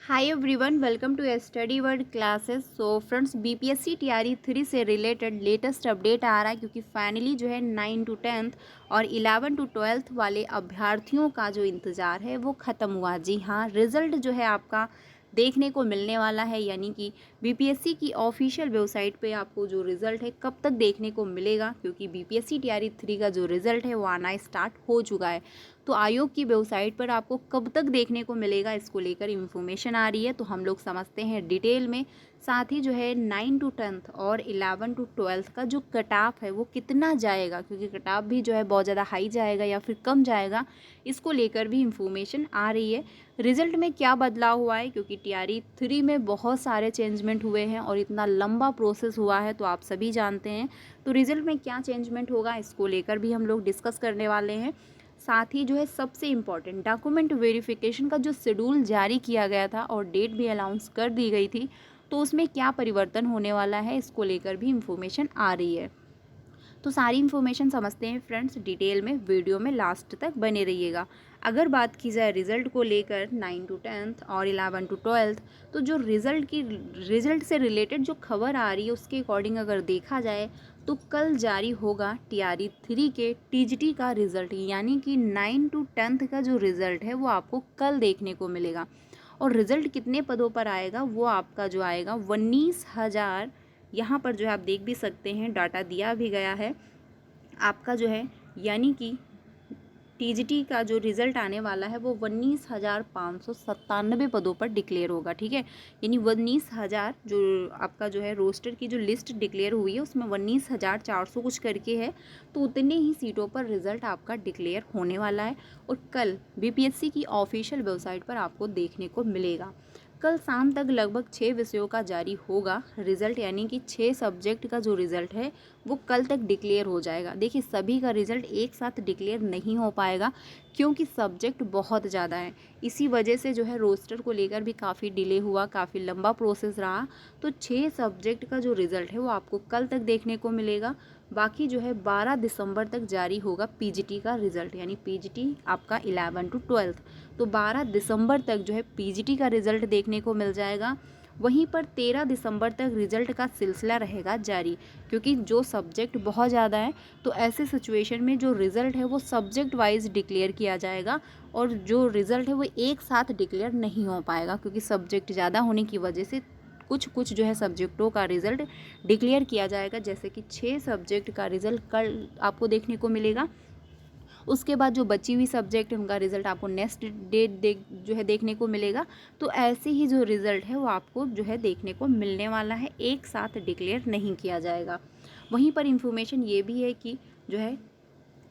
Hi everyone, welcome to study world classes. So friends, BPSC TRE 3 से related latest update आ रहा है क्योंकि finally जो है 9 टू 10th और 11 टू 12th वाले अभ्यर्थियों का जो इंतज़ार है वो ख़त्म हुआ। जी हाँ, रिज़ल्ट जो है आपका देखने को मिलने वाला है, यानी कि बीपीएससी की ऑफिशियल वेबसाइट पे आपको जो रिज़ल्ट है कब तक देखने को मिलेगा, क्योंकि बीपीएससी टीआरई 3 का जो रिज़ल्ट है वो आना स्टार्ट हो चुका है। तो आयोग की वेबसाइट पर आपको कब तक देखने को मिलेगा, इसको लेकर इन्फॉर्मेशन आ रही है, तो हम लोग समझते हैं डिटेल में। साथ ही जो है 9 टू 10th और 11 टू 12th का जो कट ऑफ है वो कितना जाएगा, क्योंकि कट ऑफ भी जो है बहुत ज़्यादा हाई जाएगा या फिर कम जाएगा, इसको लेकर भी इन्फॉर्मेशन आ रही है। रिजल्ट में क्या बदलाव हुआ है, क्योंकि टीआरई 3 में बहुत सारे चेंजमेंट हुए हैं और इतना लंबा प्रोसेस हुआ है, तो आप सभी जानते हैं। तो रिजल्ट में क्या चेंजमेंट होगा, इसको लेकर भी हम लोग डिस्कस करने वाले हैं। साथ ही जो है सबसे इम्पॉर्टेंट डॉक्यूमेंट वेरिफिकेशन का जो शेड्यूल जारी किया गया था और डेट भी अनाउंस कर दी गई थी, तो उसमें क्या परिवर्तन होने वाला है, इसको लेकर भी इन्फॉर्मेशन आ रही है। तो सारी इन्फॉर्मेशन समझते हैं फ्रेंड्स डिटेल में, वीडियो में लास्ट तक बने रहिएगा। अगर बात की जाए रिज़ल्ट को लेकर 9 टू 10th और 11 टू 12th, तो जो रिज़ल्ट से रिलेटेड जो खबर आ रही है उसके अकॉर्डिंग अगर देखा जाए तो कल जारी होगा टीआरई 3 के टीजीटी का रिज़ल्ट, यानी कि 9 टू 10th का जो रिज़ल्ट है वो आपको कल देखने को मिलेगा। और रिज़ल्ट कितने पदों पर आएगा, वो आपका जो आएगा 19,000, यहाँ पर जो है आप देख भी सकते हैं, डाटा दिया भी गया है आपका जो है, यानी कि टीजीटी का जो रिज़ल्ट आने वाला है वो 19,597 पदों पर डिक्लेयर होगा। ठीक है, यानी 19,000 जो आपका जो है रोस्टर की जो लिस्ट डिक्लेयर हुई है उसमें 19,400 कुछ करके है, तो उतने ही सीटों पर रिज़ल्ट आपका डिक्लेयर होने वाला है और कल बीपीएससी की ऑफिशियल वेबसाइट पर आपको देखने को मिलेगा। कल शाम तक लगभग 6 विषयों का जारी होगा रिज़ल्ट, यानी कि 6 सब्जेक्ट का जो रिज़ल्ट है वो कल तक डिक्लेयर हो जाएगा। देखिए, सभी का रिज़ल्ट एक साथ डिक्लेयर नहीं हो पाएगा क्योंकि सब्जेक्ट बहुत ज़्यादा है, इसी वजह से जो है रोस्टर को लेकर भी काफ़ी डिले हुआ, काफ़ी लंबा प्रोसेस रहा। तो 6 सब्जेक्ट का जो रिज़ल्ट है वो आपको कल तक देखने को मिलेगा। बाकी जो है 12 दिसंबर तक जारी होगा पीजीटी का रिज़ल्ट, यानी पीजीटी आपका 11 टू 12th, तो 12 दिसंबर तक जो है पीजीटी का रिज़ल्ट देखने को मिल जाएगा। वहीं पर 13 दिसंबर तक रिज़ल्ट का सिलसिला रहेगा जारी, क्योंकि जो सब्जेक्ट बहुत ज़्यादा है, तो ऐसे सिचुएशन में जो रिज़ल्ट है वो सब्जेक्ट वाइज डिक्लेयर किया जाएगा और जो रिज़ल्ट है वो एक साथ डिक्लेयर नहीं हो पाएगा, क्योंकि सब्जेक्ट ज़्यादा होने की वजह से कुछ जो है सब्जेक्टों का रिज़ल्ट डिक्लेयर किया जाएगा। जैसे कि 6 सब्जेक्ट का रिज़ल्ट कल आपको देखने को मिलेगा, उसके बाद जो बची हुई सब्जेक्ट है उनका रिज़ल्ट आपको नेक्स्ट डेट जो है देखने को मिलेगा। तो ऐसे ही जो रिज़ल्ट है वो आपको जो है देखने को मिलने वाला है, एक साथ डिक्लेयर नहीं किया जाएगा। वहीं पर इंफॉर्मेशन ये भी है कि जो है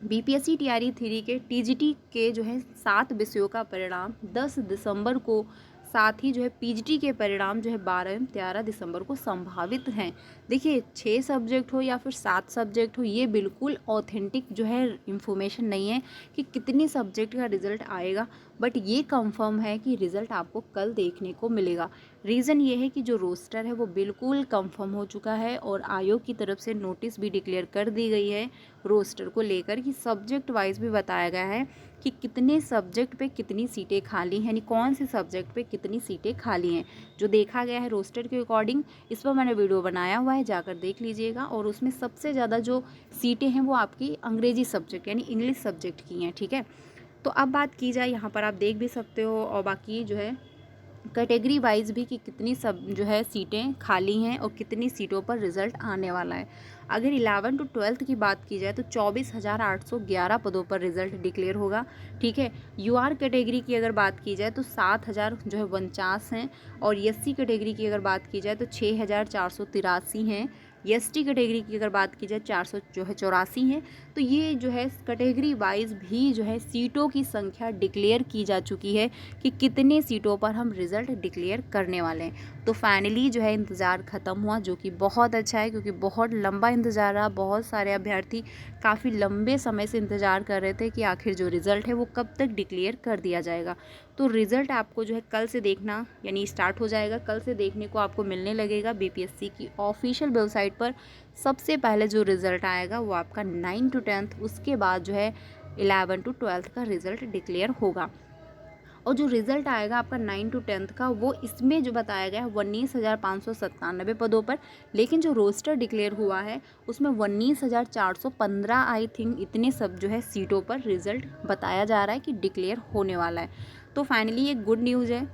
बीपीएससी टीआरई 3 के टीजीटी के जो है 7 विषयों का परिणाम 10 दिसंबर को, साथ ही जो है पीजीटी के परिणाम जो है 12 एवं 13 दिसंबर को संभावित हैं। देखिए, 6 सब्जेक्ट हो या फिर 7 सब्जेक्ट हो, ये बिल्कुल ऑथेंटिक जो है इन्फॉर्मेशन नहीं है कि कितने सब्जेक्ट का रिज़ल्ट आएगा, बट ये कंफर्म है कि रिज़ल्ट आपको कल देखने को मिलेगा। रीज़न ये है कि जो रोस्टर है वो बिल्कुल कंफर्म हो चुका है और आयोग की तरफ से नोटिस भी डिक्लेयर कर दी गई है रोस्टर को लेकर, कि सब्जेक्ट वाइज भी बताया गया है कि कितने सब्जेक्ट पे कितनी सीटें खाली हैं, यानी कौन से सब्जेक्ट पे कितनी सीटें खाली हैं, जो देखा गया है रोस्टर के अकॉर्डिंग। इस पर मैंने वीडियो बनाया हुआ है, जाकर देख लीजिएगा। और उसमें सबसे ज़्यादा जो सीटें हैं वो आपकी अंग्रेजी सब्जेक्ट यानी इंग्लिश सब्जेक्ट की हैं। ठीक है, तो अब बात की जाए, यहाँ पर आप देख भी सकते हो, और बाकी जो है कैटेगरी वाइज भी कि कितनी सब जो है सीटें खाली हैं और कितनी सीटों पर रिज़ल्ट आने वाला है। अगर 11 टू 12th की बात की जाए तो 24,811 पदों पर रिज़ल्ट डिक्लेयर होगा। ठीक है, यूआर कैटेगरी की अगर बात की जाए तो 7,000 जो है 49 हैं, और एससी कैटेगरी की अगर बात की जाए तो 6,483 हैं। एसटी कैटेगरी की अगर बात की जाए 400 जो है 84 हैं। तो ये जो है कैटेगरी वाइज भी जो है सीटों की संख्या डिक्लेयर की जा चुकी है कि कितने सीटों पर हम रिज़ल्ट डिक्लेयर करने वाले हैं। तो फाइनली जो है इंतज़ार ख़त्म हुआ, जो कि बहुत अच्छा है, क्योंकि बहुत लंबा इंतज़ार रहा। बहुत सारे अभ्यर्थी काफ़ी लंबे समय से इंतज़ार कर रहे थे कि आखिर जो रिज़ल्ट है वो कब तक डिक्लेयर कर दिया जाएगा। तो रिज़ल्ट आपको जो है कल से देखना यानी स्टार्ट हो जाएगा, कल से देखने को आपको मिलने लगेगा बीपीएससी की ऑफिशियल वेबसाइट पर। सबसे पहले जो रिज़ल्ट आएगा वो आपका 9 टू 10th, उसके बाद जो है 11 टू 12th का रिज़ल्ट डिक्लेयर होगा। और जो रिज़ल्ट आएगा आपका 9 to 10th का, वो इसमें जो बताया गया है 19,597 पदों पर, लेकिन जो रोस्टर डिक्लेयर हुआ है उसमें 19,415 आई थिंक इतने सब जो है सीटों पर रिज़ल्ट बताया जा रहा है कि डिक्लेयर होने वाला है। तो फाइनली ये गुड न्यूज़ है।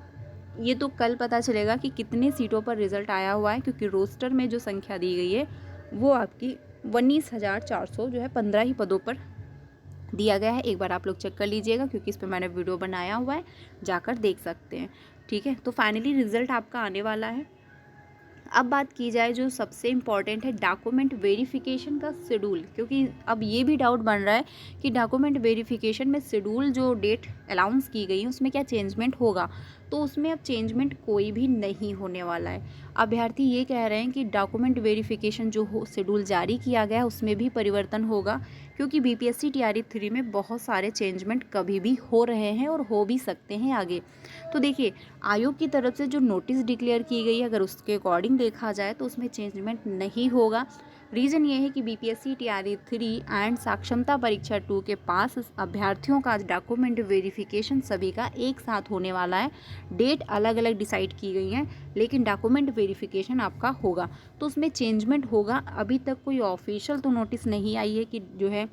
ये तो कल पता चलेगा कि कितने सीटों पर रिज़ल्ट आया हुआ है, क्योंकि रोस्टर में जो संख्या दी गई है वो आपकी 19,400 जो है 15 ही पदों पर दिया गया है। एक बार आप लोग चेक कर लीजिएगा, क्योंकि इस पर मैंने वीडियो बनाया हुआ है, जाकर देख सकते हैं। ठीक है, तो फाइनली रिज़ल्ट आपका आने वाला है। अब बात की जाए जो सबसे इम्पॉर्टेंट है डॉक्यूमेंट वेरिफिकेशन का शेड्यूल, क्योंकि अब ये भी डाउट बन रहा है कि डॉक्यूमेंट वेरिफिकेशन में शेड्यूल जो डेट अनाउंस की गई है उसमें क्या चेंजमेंट होगा। तो उसमें अब चेंजमेंट कोई भी नहीं होने वाला है। अभ्यर्थी ये कह रहे हैं कि डॉक्यूमेंट वेरिफिकेशन जो शेड्यूल जारी किया गया है उसमें भी परिवर्तन होगा, क्योंकि बीपीएससी टीआरई 3 में बहुत सारे चेंजमेंट कभी भी हो रहे हैं और हो भी सकते हैं आगे। तो देखिए, आयोग की तरफ से जो नोटिस डिक्लेयर की गई है अगर उसके अकॉर्डिंग देखा जाए तो उसमें चेंजमेंट नहीं होगा। रीज़न ये है कि बीपीएससी टीआरई 3 एंड साक्षरता परीक्षा 2 के पास अभ्यर्थियों का डॉक्यूमेंट वेरिफिकेशन सभी का एक साथ होने वाला है। डेट अलग अलग डिसाइड की गई हैं, लेकिन डॉक्यूमेंट वेरिफिकेशन आपका होगा, तो उसमें चेंजमेंट होगा। अभी तक कोई ऑफिशियल तो नोटिस नहीं आई है कि जो है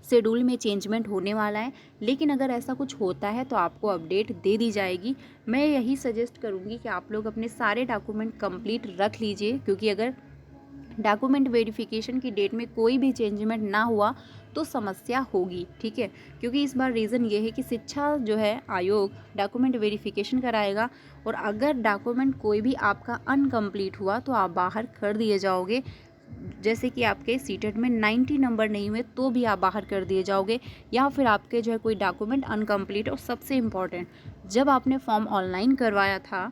शेड्यूल में चेंजमेंट होने वाला है, लेकिन अगर ऐसा कुछ होता है तो आपको अपडेट दे दी जाएगी। मैं यही सजेस्ट करूँगी कि आप लोग अपने सारे डॉक्यूमेंट कंप्लीट रख लीजिए, क्योंकि अगर डॉक्यूमेंट वेरिफिकेशन की डेट में कोई भी चेंजमेंट ना हुआ तो समस्या होगी। ठीक है, क्योंकि इस बार रीज़न ये है कि शिक्षा जो है आयोग डॉक्यूमेंट वेरिफिकेशन कराएगा, और अगर डॉक्यूमेंट कोई भी आपका अनकम्प्लीट हुआ तो आप बाहर कर दिए जाओगे। जैसे कि आपके सीटेट में 90 नंबर नहीं हुए तो भी आप बाहर कर दिए जाओगे, या फिर आपके जो है कोई डॉक्यूमेंट अनकम्प्लीट। और सबसे इम्पॉर्टेंट, जब आपने फॉर्म ऑनलाइन करवाया था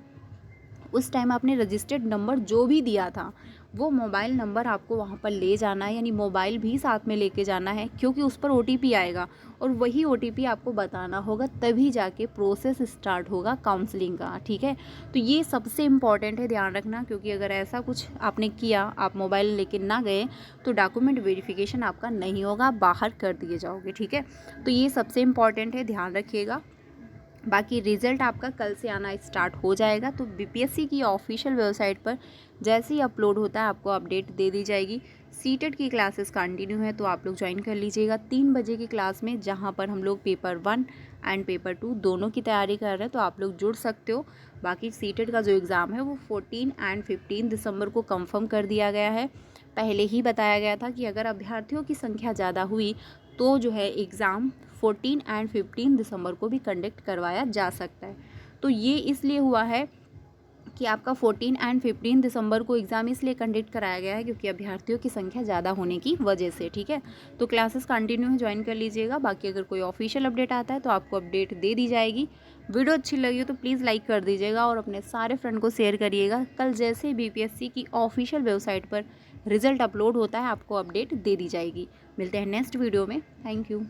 उस टाइम आपने रजिस्टर्ड नंबर जो भी दिया था वो मोबाइल नंबर आपको वहाँ पर ले जाना है, यानी मोबाइल भी साथ में लेके जाना है, क्योंकि उस पर ओटीपी आएगा और वही ओटीपी आपको बताना होगा, तभी जाके प्रोसेस स्टार्ट होगा काउंसलिंग का। ठीक है, तो ये सबसे इम्पॉर्टेंट है, ध्यान रखना, क्योंकि अगर ऐसा कुछ आपने किया, आप मोबाइल लेके ना गए तो डॉक्यूमेंट वेरिफिकेशन आपका नहीं होगा, आप बाहर कर दिए जाओगे। ठीक है, तो ये सबसे इम्पॉर्टेंट है, ध्यान रखिएगा। बाकी रिज़ल्ट आपका कल से आना स्टार्ट हो जाएगा, तो बीपीएससी की ऑफिशियल वेबसाइट पर जैसे ही अपलोड होता है आपको अपडेट दे दी जाएगी। सीटेट की क्लासेस कंटिन्यू है, तो आप लोग ज्वाइन कर लीजिएगा 3 बजे की क्लास में, जहां पर हम लोग पेपर 1 एंड पेपर 2 दोनों की तैयारी कर रहे हैं, तो आप लोग जुड़ सकते हो। बाकी सीटेट का जो एग्ज़ाम है वो 14 एंड 15 दिसंबर को कंफर्म कर दिया गया है। पहले ही बताया गया था कि अगर अभ्यर्थियों की संख्या ज़्यादा हुई तो जो है एग्ज़ाम 14 एंड 15 दिसंबर को भी कंडक्ट करवाया जा सकता है। तो ये इसलिए हुआ है कि आपका 14 एंड 15 दिसंबर को एग्ज़ाम इसलिए कंडक्ट कराया गया है क्योंकि अभ्यर्थियों की संख्या ज़्यादा होने की वजह से। ठीक है, तो क्लासेस कंटिन्यू है, ज्वाइन कर लीजिएगा। बाकी अगर कोई ऑफिशियल अपडेट आता है तो आपको अपडेट दे दी जाएगी। वीडियो अच्छी लगी हो तो प्लीज़ लाइक कर दीजिएगा और अपने सारे फ्रेंड को शेयर करिएगा। कल जैसे बीपीएससी की ऑफिशियल वेबसाइट पर रिजल्ट अपलोड होता है आपको अपडेट दे दी जाएगी। मिलते हैं नेक्स्ट वीडियो में। Thank you.